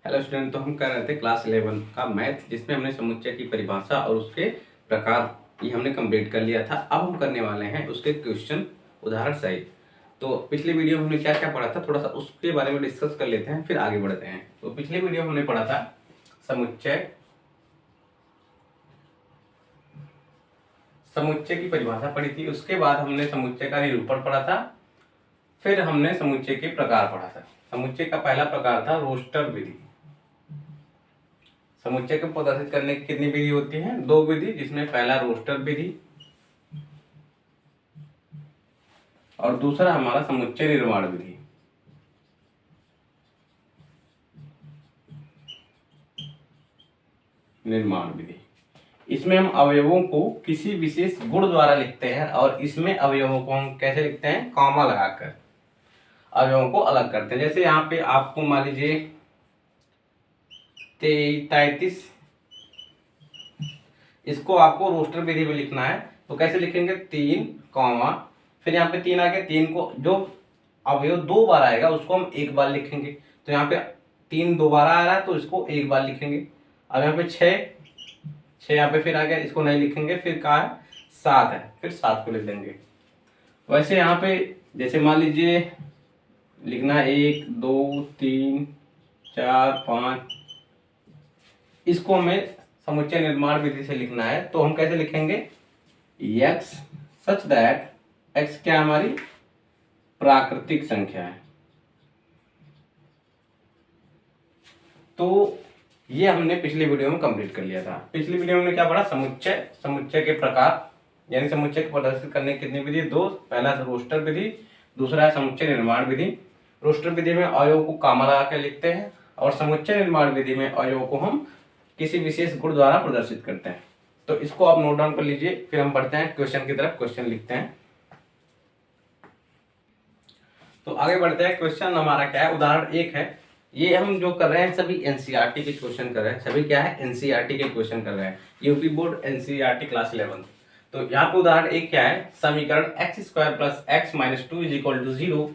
Hello student. तो हम कर रहे थे क्लास 11 का मैथ, जिसमें हमने समुच्चय की परिभाषा और उसके प्रकार ये हमने कंप्लीट कर लिया था। अब हम करने वाले हैं उसके क्वेश्चन उदाहरण सहित। तो पिछले वीडियो में हमने क्या क्या पढ़ा था, थोड़ा सा उसके बारे में डिस्कस कर लेते हैं, फिर आगे बढ़ते हैं। तो पिछले वीडियो में हमने पढ़ा था समुच्चय समुच्चय की परिभाषा पढ़ी थी। उसके बाद हमने समुच्चय का निरूपण पढ़ा था। फिर हमने समुच्चय के प्रकार पढ़ा था। समुच्चय का पहला प्रकार था रोस्टर विधि। समुच्चय को प्रदर्शित करने की कितनी विधि होती है? दो विधि, जिसमें पहला रोस्टर विधि और दूसरा हमारा समुच्चय निर्माण विधि। निर्माण विधि, इसमें हम अवयवों को किसी विशेष गुण द्वारा लिखते हैं और इसमें अवयवों को हम कैसे लिखते हैं? कॉमा लगाकर अवयवों को अलग करते हैं। जैसे यहाँ पे आपको मान लीजिए 33, इसको आपको रोस्टर विधि में लिखना है। तो कैसे लिखेंगे? 3 कॉमा, फिर यहाँ पे 3 आ गया। 3 को जो अवयव 2 बार आएगा उसको हम 1 बार लिखेंगे। तो यहाँ पे 3 दोबारा आ रहा है तो इसको 1 बार लिखेंगे। अब यहाँ पे 6 यहाँ पे फिर आ गया, इसको नहीं लिखेंगे। फिर कहा है 7 है, फिर 7 को लिख देंगे। वैसे यहाँ पे जैसे मान लीजिए लिखना 1 2 3 4 5, इसको हमें समुच्चय निर्माण विधि से लिखना है। तो हम कैसे लिखेंगे? x सच दैट x क्या हमारी प्राकृतिक संख्या है। तो ये हमने पिछले वीडियो में कंप्लीट कर लिया था। पिछली वीडियो में क्या पढ़ा? समुच्चय के प्रकार, यानी समुच्चय को प्रदर्शित करने की कितनी विधि? दो। पहला रोस्टर विधि, दूसरा है समुच्चय निर्माण विधि। रोस्टर विधि में अवयव को कॉमा लगा कर लिखते हैं और समुच्चय निर्माण विधि में अवयव को हम किसी विशेष गुण द्वारा प्रदर्शित करते हैं। तो इसको आप नोट डाउन कर लीजिए, फिर हम बढ़ते हैं क्वेश्चन की तरफ। क्वेश्चन लिखते हैं। तो आगे बढ़ते हैं। क्वेश्चन हमारा क्या है? उदाहरण 1 है। ये हम जो कर रहे हैं सभी एनसीईआरटी के क्वेश्चन कर रहे हैं। सभी क्या है? एनसीईआरटी के क्वेश्चन कर रहे हैं। UP board NCERT class 11। तो यहाँ पे उदाहरण 1 क्या है? समीकरण x² + x - 2 = 0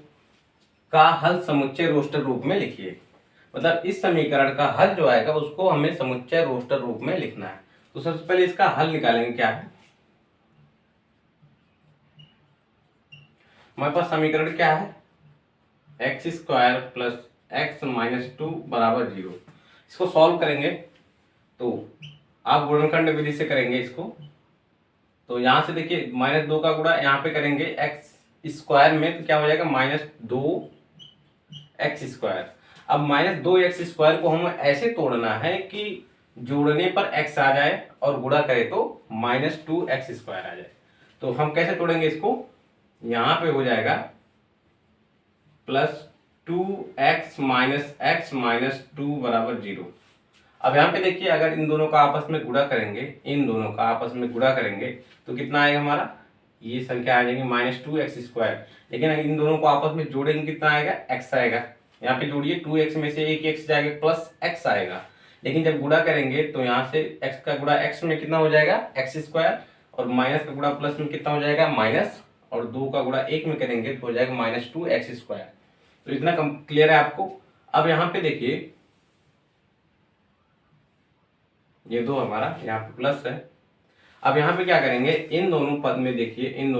का हल समुच्चय रोस्टर रूप में लिखिए। मतलब इस समीकरण का हल जो आएगा उसको हमें समुच्चय रोस्टर रूप में लिखना है। तो सबसे पहले इसका हल निकालेंगे। क्या है हमारे पास? समीकरण क्या है? x² + x - 2 = 0। इसको सॉल्व करेंगे तो आप गुणनखंड विधि से करेंगे इसको। तो यहाँ से देखिए -2 का गुणा यहाँ पे करेंगे x² में, तो क्या हो जाएगा? -2x²। अब -2x² को हम ऐसे तोड़ना है कि जोड़ने पर x आ जाए और गुणा करें तो -2x² आ जाए। तो हम कैसे तोड़ेंगे इसको? यहाँ पे हो जाएगा +2x - x - 2 = 0। अब यहाँ पे देखिए अगर इन दोनों का आपस में गुणा करेंगे, इन दोनों का आपस में गुणा करेंगे तो कितना आएगा हमारा? ये संख्या आ जाएगी -2x²। लेकिन इन दोनों को आपस में जोड़ेंगे कितना आएगा? x आएगा। यहाँ पे जोड़िए 2x में से एक x जाएगा प्लस x आएगा। लेकिन जब गुणा करेंगे तो यहाँ से x का गुणा x में कितना हो जाएगा? x² और माइनस का गुणा प्लस में कितना हो जाएगा? माइनस, और 2 का गुणा 1 में करेंगे तो हो जाएगा -2x²। तो इतना क्लियर है आपको? अब यहाँ पे देखिए ये 2 हमारा यहाँ पे प्लस है। अब यहाँ पे क्या करेंगे? इन दोनों पद में देखिए, इन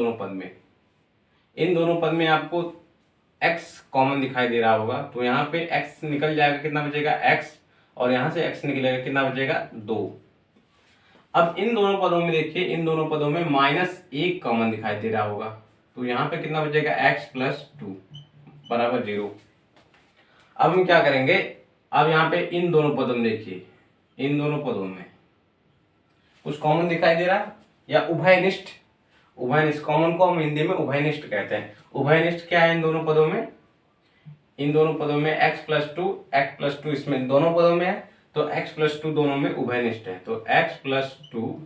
दोनों पद में आपको x कॉमन दिखाई दे रहा होगा। तो यहाँ पे x निकल जाएगा, कितना बचेगा? x, और यहाँ से x निकलेगा, कितना बचेगा? 2। अब इन दोनों पदों में देखिए, इन दोनों पदों में -1 कॉमन दिखाई दे रहा होगा। तो यहाँ पे कितना बचेगा? x + 2 = 0। अब हम क्या करेंगे? अब यहाँ पे इन दोनों पदों में देखिए, इन दोनों पदों में कुछ कॉमन दिखाई दे रहा है या उभयनिष्ठ? उभयनिष्ठ कॉमन को हम हिंदी में उभयनिष्ठ कहते हैं। उभयनिष्ठ क्या है इन दोनों पदों में? इन दोनों पदों में x + 2 इसमें दोनों पदों में है, तो x + 2 दोनों में उभयनिष्ठ है। तो x + 2,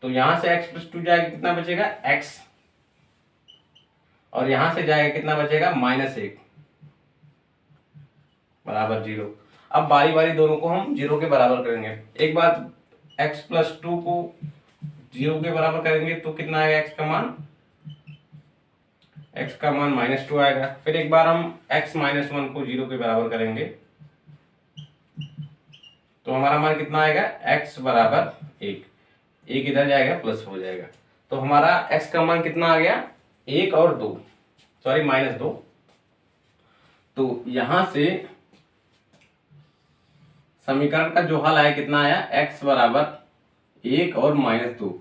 तो यहां से x + 2 जाएगा, कितना बचेगा? x, और यहां से जाएगा कितना बचेगा? -1 = 0। अब बारी बारी दोनों को हम 0 के बराबर करेंगे। एक बार x + 2 को 0 के बराबर करेंगे तो कितना आएगा? x का मान -2 आएगा। फिर एक बार हम x - 1 को 0 के बराबर करेंगे तो हमारा मान कितना आएगा, x बराबर 1, एक इधर जाएगा प्लस हो जाएगा, तो हमारा x का मान कितना आ गया, 1 और 2, सॉरी -2। तो यहां से समीकरण का जो हल आया कितना आया, x बराबर 1 और -2।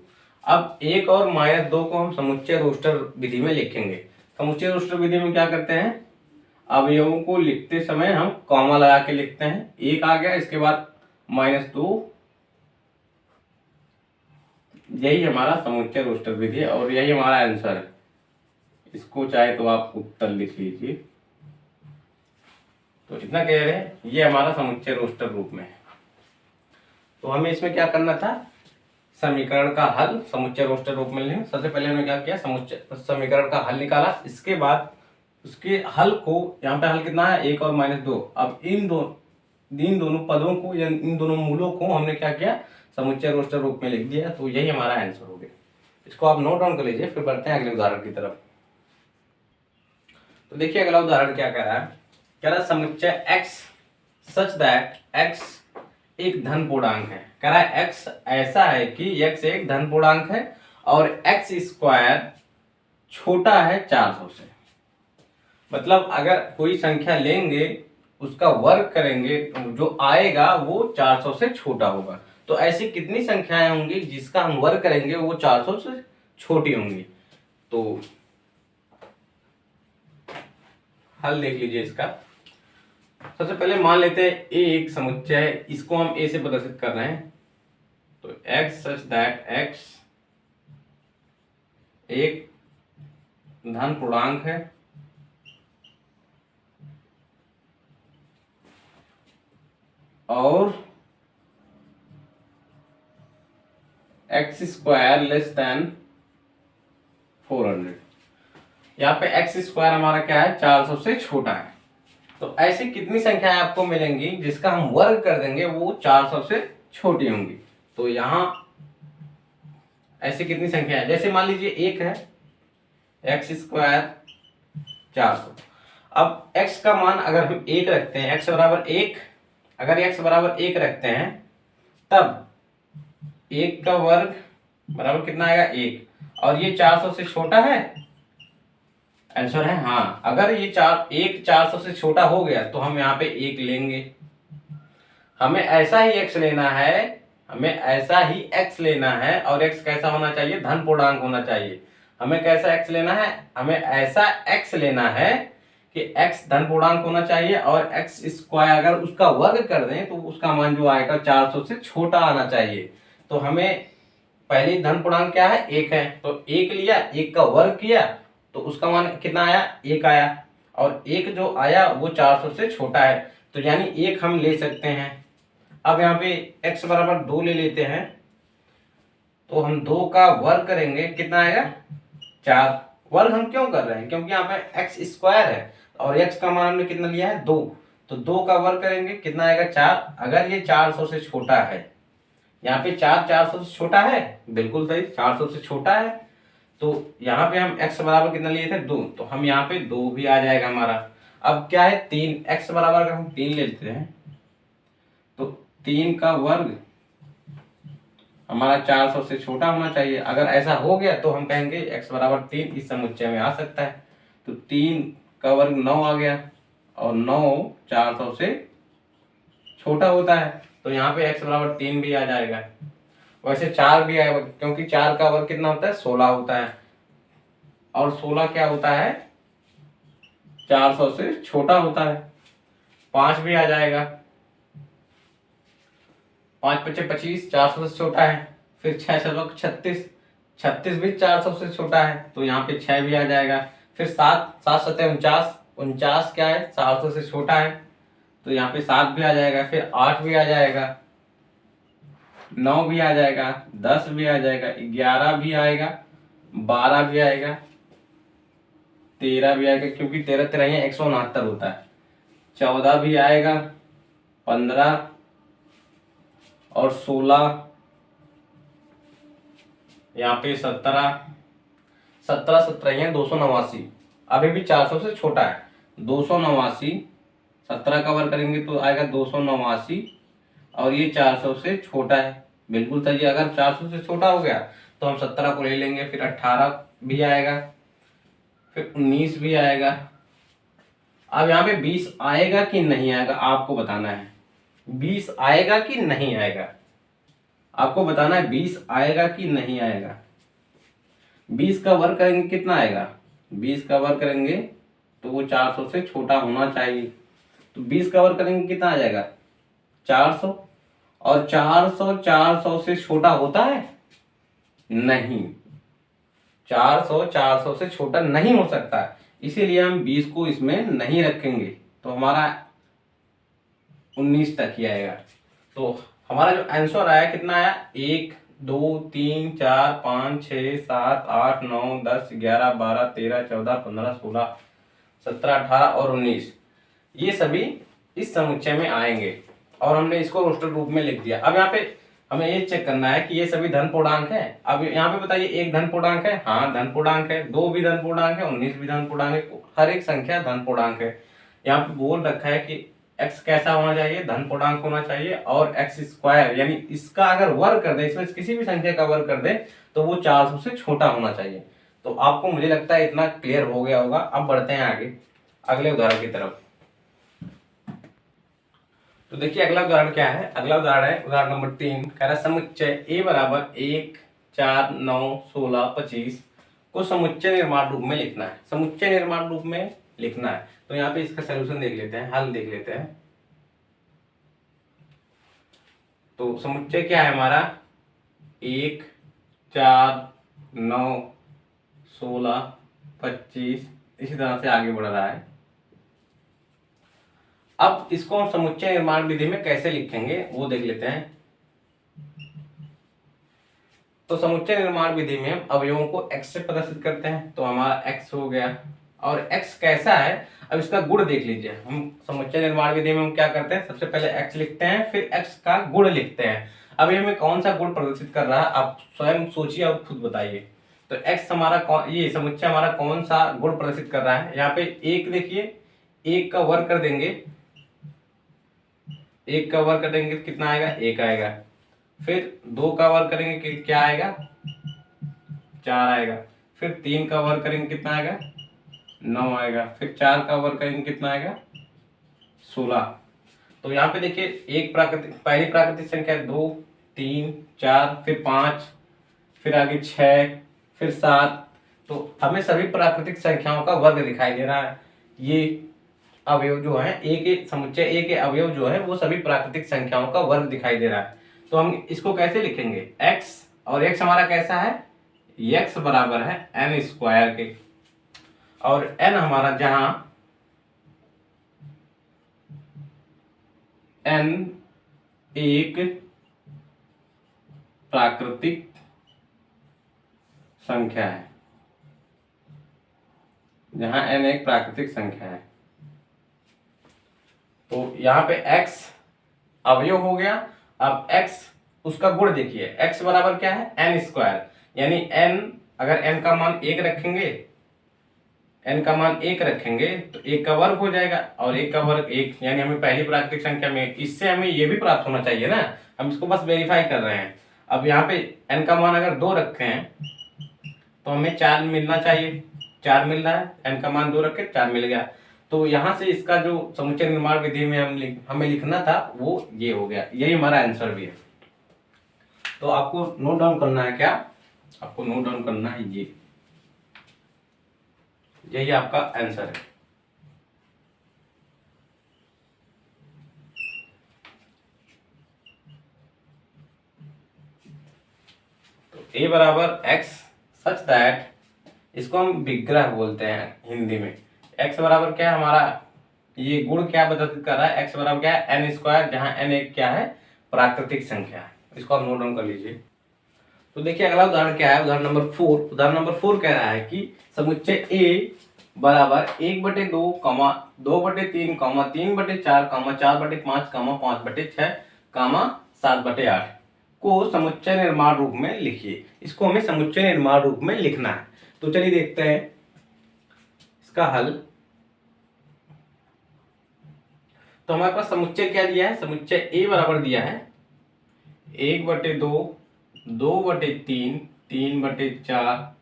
अब 1 और -2 को हम समुच्चय रोस्टर विधि में लिखेंगे। समुच्चय रोस्टर विधि में क्या करते हैं, अवयवों को लिखते समय हम कॉमा लगा के लिखते हैं। 1 आ गया, इसके बाद -2, यही हमारा समुच्चय रोस्टर विधि है और यही हमारा आंसर है। इसको चाहे तो आप उत्तर लिख लीजिए। तो इतना कह रहे हैं, ये हमारा समुच्चय रोस्टर रूप में है। तो हमें इसमें क्या करना था, समीकरण का हल समुच्चय रोस्टर रूप में लें। सबसे पहले हमने क्या किया, समुच्चय समीकरण का हल निकाला, इसके बाद उसके हल को, यहाँ पे हल कितना है, 1 और -2। अब इन दोनों पदों को या इन दोनों मूलों को हमने क्या किया, समुच्चय रोस्टर रूप में लिख दिया। तो यही हमारा आंसर हो गया। इसको आप नोट डाउन कर लीजिए, फिर बढ़ते हैं अगले उदाहरण की तरफ। तो देखिए अगला उदाहरण क्या कह रहा है, कह रहा है समुच्चय x सच दैट x एक धन पूर्णांक है। कह रहा है x ऐसा है कि x एक धन पूर्णांक है और x² छोटा है 400 से। मतलब अगर कोई संख्या लेंगे, उसका वर्ग करेंगे, तो जो आएगा वो 400 से छोटा होगा। तो ऐसी कितनी संख्याएं होंगी जिसका हम वर्ग करेंगे वो 400 से छोटी होंगी। तो हल देख लीजिए इसका। सबसे पहले मान लेते हैं a एक समुच्चय है, इसको हम a से प्रदर्शित कर रहे हैं। तो x सच दैट x एक धन पूर्णांक है और x² लेस देन 400। यहाँ पे x² हमारा क्या है, 400 से छोटा है। तो ऐसी कितनी संख्याएं आपको मिलेंगी जिसका हम वर्ग कर देंगे वो 400 से छोटी होंगी। तो यहाँ ऐसी कितनी संख्या है, जैसे मान लीजिए 1 है, x² 400। अब x का मान अगर हम 1 रखते हैं, x बराबर 1, अगर x बराबर 1 रखते हैं तब 1 का वर्ग बराबर कितना आएगा, 1। और ये 400 से छोटा है, आंसर है हाँ। अगर ये 1 400 से छोटा हो गया तो हम यहाँ पे 1 लेंगे। हमें ऐसा ही x लेना है, हमें ऐसा ही x लेना है और x कैसा होना चाहिए, धन पूर्णांक होना चाहिए। हमें कैसा x लेना है, हमें ऐसा x लेना है कि x धन पूर्णांक होना चाहिए और x² अगर उसका वर्ग कर दें तो उसका मान जो आएगा 400 से छोटा आना चाहिए। तो हमें पहले धन पूर्णांक क्या है, 1 है, तो 1 लिया, 1 का वर्ग किया तो उसका मान कितना आया, 1 आया। और 1 जो आया वो 400 से छोटा है, तो यानी 1 हम ले सकते हैं। अब यहाँ पे x बराबर 2 ले लेते हैं, तो हम 2 का वर्ग करेंगे, कितना आएगा, 4। वर्ग हम क्यों कर रहे हैं, क्योंकि यहाँ पे x² है और x का मान हमने कितना लिया है, 2। तो 2 का वर्ग करेंगे, कितना आएगा, 4। अगर ये 400 से छोटा है, यहाँ पे 4 400 से छोटा है, बिल्कुल सही, 400 से छोटा है। तो यहाँ पे हम x बराबर कितना लिए थे, 2, तो हम यहाँ पे 2 भी आ जाएगा हमारा। अब क्या है, 3, x बराबर अगर हम 3 लेते हैं तो 3 का वर्ग हमारा 400 से छोटा होना चाहिए। अगर ऐसा हो गया तो हम कहेंगे x बराबर 3 इस समुच्चय में आ सकता है। तो 3 का वर्ग 9 आ गया और 9 400 से छोटा होता है, तो यहाँ पे x बराबर 3 भी आ जाएगा। वैसे 4 भी आएगा क्योंकि 4 का वर्ग कितना होता है, 16 होता है और 16 क्या होता है, 400 से छोटा होता है। 5 भी आ जाएगा, 5 × 5 = 25, 400 से छोटा है। फिर 6 × 36, 36 भी 400 से छोटा है, तो यहाँ पे 6 भी आ जाएगा। फिर 7 7 × 7 = 49, 49 क्या है, 400 से छोटा है, तो यहाँ पे 7 भी आ जाएगा। फिर 8 भी आ जाएगा, 9 भी आ जाएगा, 10 भी आ जाएगा, 11 भी आएगा, 12 भी आएगा, 13 भी आएगा क्योंकि 13 13 169 होता है, 14 भी आएगा, 15 और 16, यहाँ पे 17 17 17 289, अभी भी 400 से छोटा है। 289, 17 का वर्ग करेंगे तो आएगा 289 और ये 400 से छोटा है। बिल्कुल सही है। अगर 400 से छोटा हो गया तो हम 17 को ले लेंगे, फिर 18 भी आएगा, फिर 19 भी आएगा। अब यहाँ पे 20 आएगा कि नहीं आएगा आपको बताना है। 20 आएगा कि नहीं आएगा आपको बताना है। 20 आएगा कि नहीं आएगा। 20 का वर्ग करेंगे कितना आएगा? 20 का वर्ग करेंगे तो वो 400 से छोटा होना चाहिए। तो 20 का वर्ग करेंगे कितना आ जाएगा? 400। और 400 से छोटा होता है? नहीं, 400 से छोटा नहीं हो सकता। इसीलिए हम 20 को इसमें नहीं रखेंगे। तो हमारा 19 तक ही आएगा। तो हमारा जो आंसर आया कितना आया? 1 2 3 4 5 6 7 8 9 10 11 12 13 14 15 16 17 18 और 19, ये सभी इस समुच्चय में आएंगे। और हमने इसको रोस्टर रूप में लिख दिया। अब यहाँ पे हमें ये चेक करना है कि ये सभी धन पूर्णांक है। अब यहाँ पे बताइए, एक धन पूर्णांक है? हाँ धन पूर्णांक है। 2 भी धन पूर्णांक है, 19 भी धन पूर्णांक है। हर एक संख्या धन पूर्णांक है। यहाँ पे बोल रखा है कि x कैसा होना चाहिए? धन पूर्णांक होना चाहिए। और x स्क्वायर यानी इसका अगर वर्ग कर दे, इसमें किसी भी संख्या का वर्ग कर दे तो वो 400 से छोटा होना चाहिए। तो आपको मुझे लगता है इतना क्लियर हो गया होगा। अब बढ़ते हैं आगे अगले उदाहरण की तरफ। तो देखिए अगला उदाहरण क्या है। अगला उदाहरण है उदाहरण नंबर 3। कह रहा है समुच्चय a बराबर 1 4 9 16 25 को समुच्चय निर्माण रूप में लिखना है। समुच्चय निर्माण रूप में लिखना है। तो यहाँ पे इसका सलूशन देख लेते हैं, हल देख लेते हैं। तो समुच्चय क्या है हमारा? 1 4 9 16 25 इसी तरह से आगे बढ़ रहा है। अब इसको हम समुच्चय निर्माण विधि में कैसे लिखेंगे वो देख लेते हैं। तो समुच्चय निर्माण विधि में हम अवयवों को x से प्रदर्शित करते हैं। तो हमारा x हो गया। और x कैसा है? अब इसका गुण देख लीजिए। हम समुच्चय निर्माण विधि में हम क्या करते हैं? सबसे पहले x लिखते हैं, फिर x का गुण लिखते हैं। अब हमें कौन सा गुण प्रदर्शित कर रहा है आप स्वयं सोचिए और खुद बताइए। तो x हमारा ये समुच्चय हमारा कौन सा गुण प्रदर्शित कर रहा है? यहाँ पे 1 देखिए, 1 का वर्ग कर देंगे, 1 का वर्ग करेंगे कितना आएगा? 1 आएगा। फिर 2 का वर्ग करेंगे क्या आएगा? 4 आएगा। फिर 3 का वर्ग करेंगे कितना आएगा? 9 आएगा। फिर 4 का वर्ग करेंगे कितना आएगा? 16। तो यहाँ पे देखिए एक पहली प्राकृतिक संख्या 2 3 4 फिर 5 फिर आगे 6 फिर 7। तो हमें सभी प्राकृतिक संख्याओं का वर्ग दिखाई दे रहा है। ये अवयव जो है ए के समुच्चय ए के अवयव जो है वो सभी प्राकृतिक संख्याओं का वर्ग दिखाई दे रहा है। तो हम इसको कैसे लिखेंगे? x, और x हमारा कैसा है? x बराबर है n स्क्वायर के। और n हमारा जहां n एक प्राकृतिक संख्या है, जहां n एक प्राकृतिक संख्या है। तो यहाँ पे x अवयव हो गया। अब x उसका गुण देखिए, x बराबर क्या है? n square. यानी n अगर n का मान 1 रखेंगे, n का मान 1 रखेंगे तो 1 का वर्ग हो जाएगा। और 1 का वर्ग 1, यानी हमें पहली प्राकृतिक संख्या में इससे हमें ये भी प्राप्त होना चाहिए ना। हम इसको बस वेरीफाई कर रहे हैं। अब यहाँ पे n का मान अगर 2 रखे हैं तो हमें 4 मिलना चाहिए। 4 मिल रहा है, n का मान 2 रखे 4 मिल गया। तो यहाँ से इसका जो समुच्चय निर्माण विधि में हमें लिखना था वो ये हो गया। यही हमारा आंसर भी है। तो आपको नोट डाउन करना है क्या? आपको नोट डाउन करना है ये, यही आपका आंसर है। तो a बराबर x सच दैट, इसको हम विग्रह बोलते हैं हिंदी में। x बराबर क्या है हमारा? ये गुण क्या प्रदर्शित कर रहा है? x बराबर क्या है? n स्क्वायर, जहां n एक क्या है? प्राकृतिक संख्या है। इसको आप नोट डाउन कर लीजिए। तो देखिए अगला उदाहरण क्या है, उदाहरण नंबर 4। उदाहरण नंबर 4 कह रहा है कि समुच्चय a बराबर 1/2, 2/3, 3/4, 4/5, 5/6, 7/8 को समुच्चय निर्माण रूप में लिखिए। इसको हमें समुच्चय निर्माण रूप में लिखना है। तो चलिए देखते हैं इसका हल। तो हमारे पास समुच्चय क्या दिया है, समुच्चय ए बराबर दिया है 1/2, 2/3, 3/4,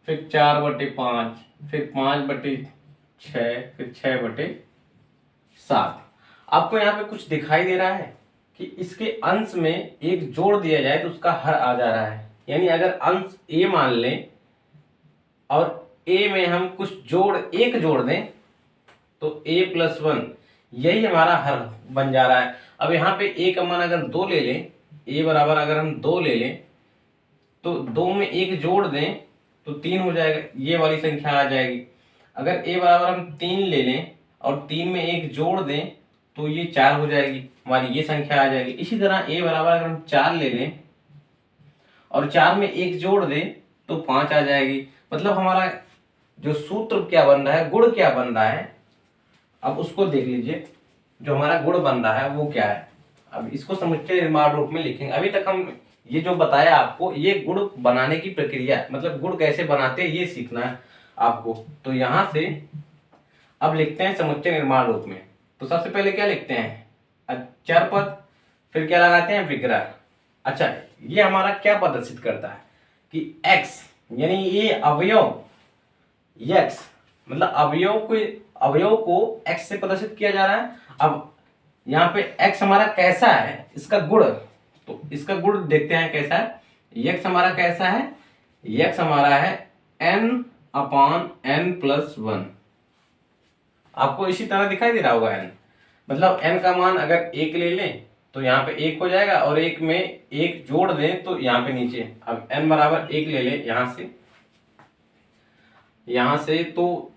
फिर 4/5, फिर 5/6, फिर 6/7। आपको यहाँ पे कुछ दिखाई दे रहा है कि इसके अंश में एक जोड़ दिया जाए तो उसका हर आ जा रहा है। यानी अगर अंश ए मान लें और ए में हम कुछ एक जोड़ दें तो a+1 यही हमारा हर बन जा रहा है। अब यहाँ पे a का मान अगर 2 ले लें, a बराबर अगर हम 2 ले लें तो 2 में एक जोड़ दें तो 3 हो जाएगा, ये वाली संख्या आ जाएगी। अगर a बराबर हम 3 ले लें और 3 में एक जोड़ दें तो ये 4 हो जाएगी, हमारी ये संख्या आ जाएगी। इसी तरह a बराबर अगर हम 4 ले लें और 4 में एक जोड़ दें तो 5 आ जाएगी। मतलब हमारा जो सूत्र क्या बन रहा है, गुण क्या बन रहा है, अब उसको देख लीजिए। जो हमारा गुण बन रहा है वो क्या है, अब इसको समुच्चय निर्माण रूप में लिखेंगे। अभी तक हम ये जो बताया आपको, ये गुण बनाने की प्रक्रिया, मतलब गुण कैसे बनाते हैं ये सीखना है आपको। तो यहां से अब लिखते हैं समुच्चय निर्माण रूप में। तो सबसे पहले क्या लिखते हैं, चर पद, फिर क्या लगाते हैं, विग्रह। अच्छा, ये हमारा क्या प्रदर्शित करता है कि x यानी ये अवयव x, मतलब अवयव को x से प्रदर्शित किया जा रहा है। अब यहाँ पे x हमारा कैसा है, इसका गुण, तो इसका गुण देखते हैं कैसा है। x हमारा कैसा है, x हमारा है n/n+1। आपको इसी तरह दिखाई दे रहा होगा n, मतलब n का मान अगर 1 ले लें तो यहाँ पे 1 हो जाएगा और 1 में एक जोड़ दें तो यहाँ पे नीचे। अब n बराबर 1 ले लें यहाँ से तो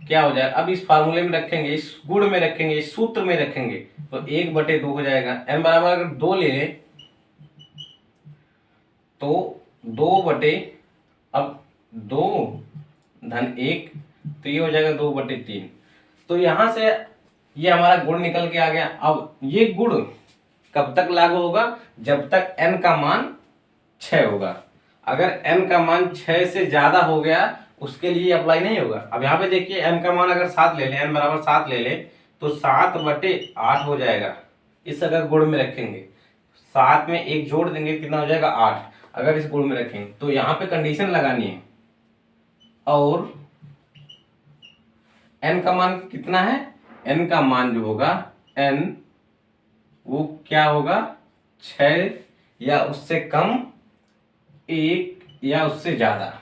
क्या हो जाएगा, अब इस फार्मूले में रखेंगे, इस गुण में रखेंगे, इस सूत्र में रखेंगे तो 1/2 हो जाएगा। n बराबर अगर 2 ले लें तो 2/1 तो ये हो जाएगा 2/3। तो यहां से ये हमारा गुण निकल के आ गया। अब ये गुण कब तक लागू होगा, जब तक n का मान 6 होगा। अगर n का मान 6 से ज्यादा हो गया उसके लिए अप्लाई नहीं होगा। अब यहाँ पे देखिए n का मान अगर 7 ले लें, n बराबर 7 ले लें तो 7/8 हो जाएगा। इस अगर गुण में रखेंगे, 7 में एक जोड़ देंगे कितना हो जाएगा, 8। अगर इस गुण में रखेंगे तो यहाँ पे कंडीशन लगानी है और n का मान कितना है, n का मान जो होगा n वो क्या होगा, 6 या उससे कम, 1 या उससे ज्यादा।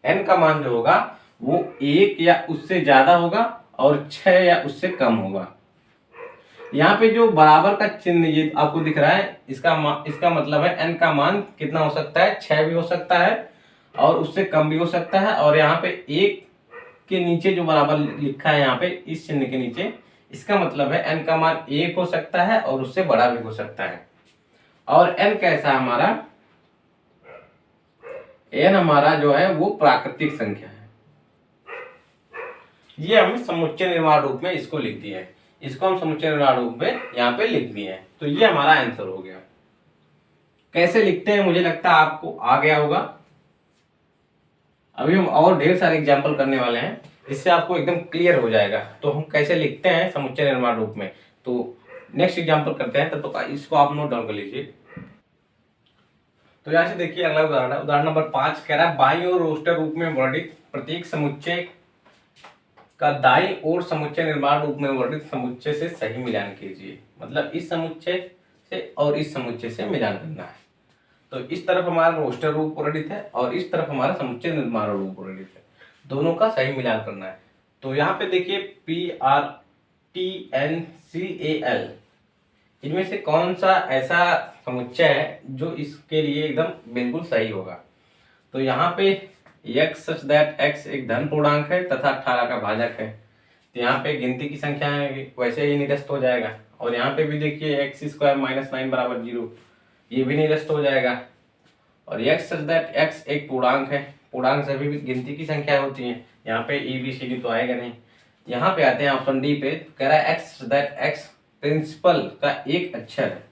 n का मान जो होगा वो 1 या उससे ज्यादा होगा और 6 या उससे कम होगा। यहाँ पे जो बराबर का चिन्ह ये आपको दिख रहा है, इसका मतलब है n का मान कितना हो सकता है, 6 भी हो सकता है और उससे कम भी हो सकता है। और यहाँ पे 1 के नीचे जो बराबर लिखा है, यहाँ पे इस चिन्ह के नीचे, इसका मतलब है n का मान 1 हो सकता है और उससे बड़ा भी हो सकता है। और n कैसा है हमारा, n हमारा जो है वो प्राकृतिक संख्या है। ये हमने समुच्चय निर्माण रूप में इसको लिख दिया है, इसको हम समुच्चय निर्माण रूप में यहाँ पे लिख दिए हैं। तो ये हमारा आंसर हो गया। कैसे लिखते हैं मुझे लगता है आपको आ गया होगा। अभी हम और ढेर सारे एग्जाम्पल करने वाले हैं, इससे आपको एकदम क्लियर हो जाएगा तो हम कैसे लिखते हैं समुच्चय निर्माण रूप में। तो नेक्स्ट एग्जाम्पल करते हैं, तब तो इसको आप नोट डाउन कर लीजिए। तो यहाँ से देखिए अगला उदाहरण है, उदाहरण नंबर 5 कह रहा है बाईं ओर रोस्टर रूप में वर्णित प्रत्येक समुच्चय का दाईं ओर समुच्चय निर्माण रूप में वर्णित समुच्चय से सही मिलान कीजिए। मतलब इस समुच्चय से और इस समुच्चय से मिलान करना है। तो इस तरफ हमारा रोस्टर रूप वर्णित है और इस तरफ हमारा समुच्चय निर्माण रूप वर्णित है, दोनों का सही मिलान करना है। तो यहाँ पे देखिए PRTNCAL, इनमें से कौन सा ऐसा समुच्चय है जो इसके लिए एकदम बिल्कुल सही होगा। तो यहाँ पे x सच दैट x एक धन पूर्णांक है तथा 18 का भाजक है। तो यहाँ पे गिनती की संख्या है, वैसे ही निरस्त हो जाएगा। और यहाँ पे भी देखिए x² - 9 = 0, ये भी निरस्त हो जाएगा। और x सच दैट x एक पूर्णांक है, पूर्णांक सभी भी गिनती की संख्या होती है। यहाँ पे ABCD तो आएगा नहीं। यहाँ पे आते हैं ऑप्शन डी पे, कह रहा है x such that x principal का एक अक्षर है।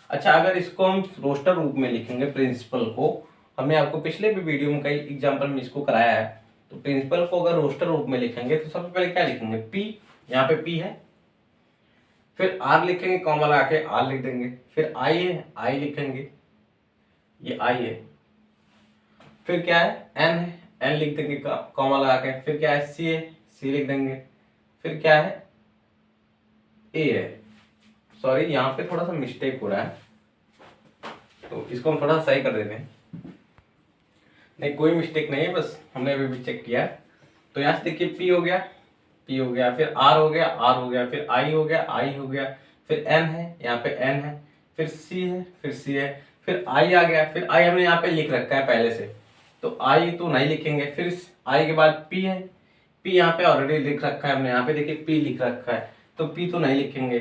अच्छा, अगर इसको हम रोस्टर रूप में लिखेंगे, प्रिंसिपल को, हमने आपको पिछले भी वीडियो में कई एग्जांपल में इसको कराया है। तो प्रिंसिपल को अगर रोस्टर रूप में लिखेंगे तो सबसे पहले क्या लिखेंगे, P, यहाँ पे P है, फिर आर लिखेंगे, कॉमा लगा के आर लिख देंगे। फिर आई है, आई लिखेंगे, ये आई है। फिर क्या है, एन है, एन लिख देंगे कॉमा लगा के। फिर क्या है, सी है, सी लिख देंगे। फिर क्या है, ए है। सॉरी, यहाँ पे थोड़ा सा मिस्टेक हो रहा है, तो इसको हम थोड़ा सही कर देते हैं। नहीं, कोई मिस्टेक नहीं है, बस हमने अभी भी चेक किया। तो यहाँ से देखिए पी हो गया, पी हो गया, फिर आर हो गया, आर हो गया, फिर आई हो गया, आई हो गया, फिर एन है, यहाँ पे एन है, फिर सी है, फिर सी है, फिर आई आ गया। फिर आई हमने यहाँ पे लिख रखा है पहले से, तो आई तो नहीं लिखेंगे। फिर आई के बाद पी है, पी यहाँ पे ऑलरेडी लिख रखा है हमने, यहाँ पे देखिए पी लिख रखा है, तो पी तो नहीं लिखेंगे।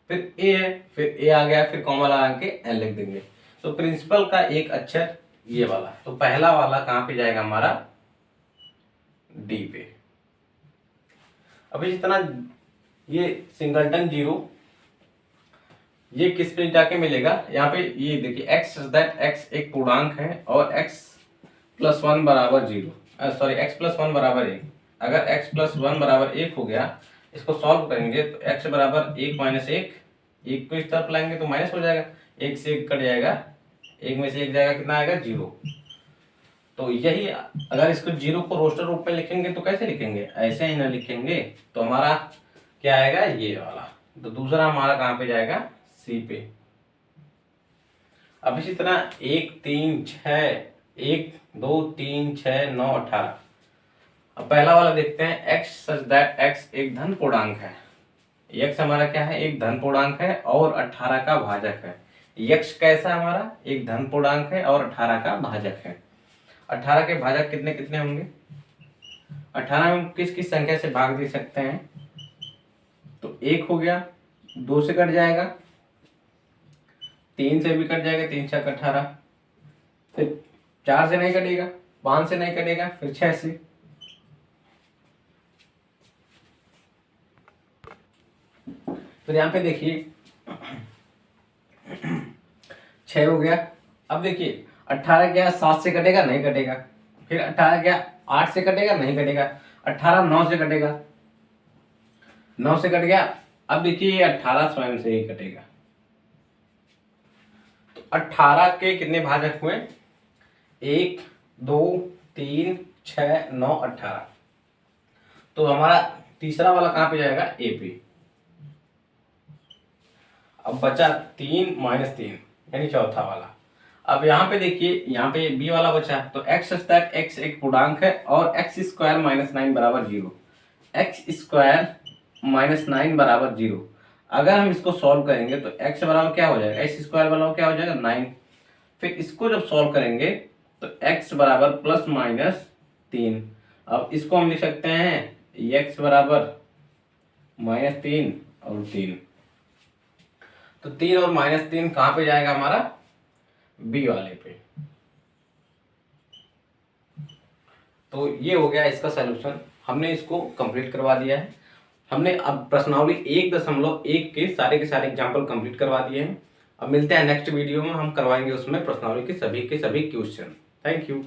फिर ए है, फिर ए आ गया, फिर कॉमा लगा के एन लिख देंगे। तो प्रिंसिपल का एक अक्षर ये वाला, तो पहला वाला कहाँ पे जाएगा हमारा, डी पे। अभी जितना ये सिंगलटन जीरो, ये किस पे जाके मिलेगा, यहाँ पे ये देखिए एक्स दैट एक्स एक पूर्णांक है और एक्स प्लस वन बराबर zero, sorry x plus one बराबर एक। अगर एक्स प्लस वन बराबर एक हो गया, इसको सॉल्व करेंगे तो एक्स बराबर एक माइनस एक, एक को इस तरफ लाएंगे तो माइनस हो जाएगा, एक से एक कट जाएगा, एक में से एक जाएगा, कितना आएगा, जीरो। तो यही, अगर इसको जीरो को रोस्टर रूप में लिखेंगे तो कैसे लिखेंगे, ऐसे ही ना लिखेंगे, तो हमारा क्या आएगा, ये वाला। तो दूसरा हमारा कहाँ पे जाएगा, सी पे। अब इसी तरह 1 3 6 1 2 3 6 9 18। अब पहला वाला देखते हैं, एक्स सच दैट एक्स एक धन पूर्णांक है। एक्स हमारा क्या है, एक धन पूर्णांक है और 18 का भाजक है। यक्ष कैसा हमारा, एक धन पूर्णांक है और 18 का भाजक है। 18 के भाजक कितने कितने होंगे, 18 में किस किस संख्या से भाग दे सकते हैं, तो 1 हो गया, 2 से कट जाएगा, 3 से भी कट जाएगा, 3 छक 18, फिर 4 से नहीं कटेगा, 5 से नहीं कटेगा, फिर 6 से। फिर यहाँ पे देखिए 6 हो गया। अब देखिए 18 क्या 7 से कटेगा, नहीं कटेगा। फिर 18 क्या 8 से कटेगा, नहीं कटेगा। 18 9 से कटेगा, 9 से कट गया। अब देखिए 18 स्वयं से ही कटेगा। तो 18 के कितने भाजक हुए, 1 2 3 6 9 18। तो हमारा तीसरा वाला कहाँ पे जाएगा, ए पे। अब बचा 3 माइनस 3 यानी चौथा वाला। अब यहाँ पे देखिए, यहाँ पे बी वाला बचा, तो एक्स दैट एक्स एक पूर्णांक है और एक्स स्क्वायर माइनस 9 बराबर 0। एक्स स्क्वायर माइनस 9 बराबर 0। अगर हम इसको सॉल्व करेंगे तो एक्स बराबर क्या हो जाएगा, एक्स स्क्वायर बराबर क्या हो जाएगा, 9। फिर इसको जब सॉल्व करेंगे तो एक्स बराबर प्लस माइनस 3। अब इसको हम लिख सकते हैं एक्स बराबर माइनस 3 और 3। तो 3 और माइनस 3 कहाँ पे जाएगा हमारा, बी वाले पे। तो ये हो गया इसका सलूशन, हमने इसको कंप्लीट करवा दिया है। हमने अब प्रश्नावली 1.1 के सारे एग्जाम्पल कंप्लीट करवा दिए हैं। अब मिलते हैं नेक्स्ट वीडियो में, हम करवाएंगे उसमें प्रश्नावली के सभी क्वेश्चन। Thank you.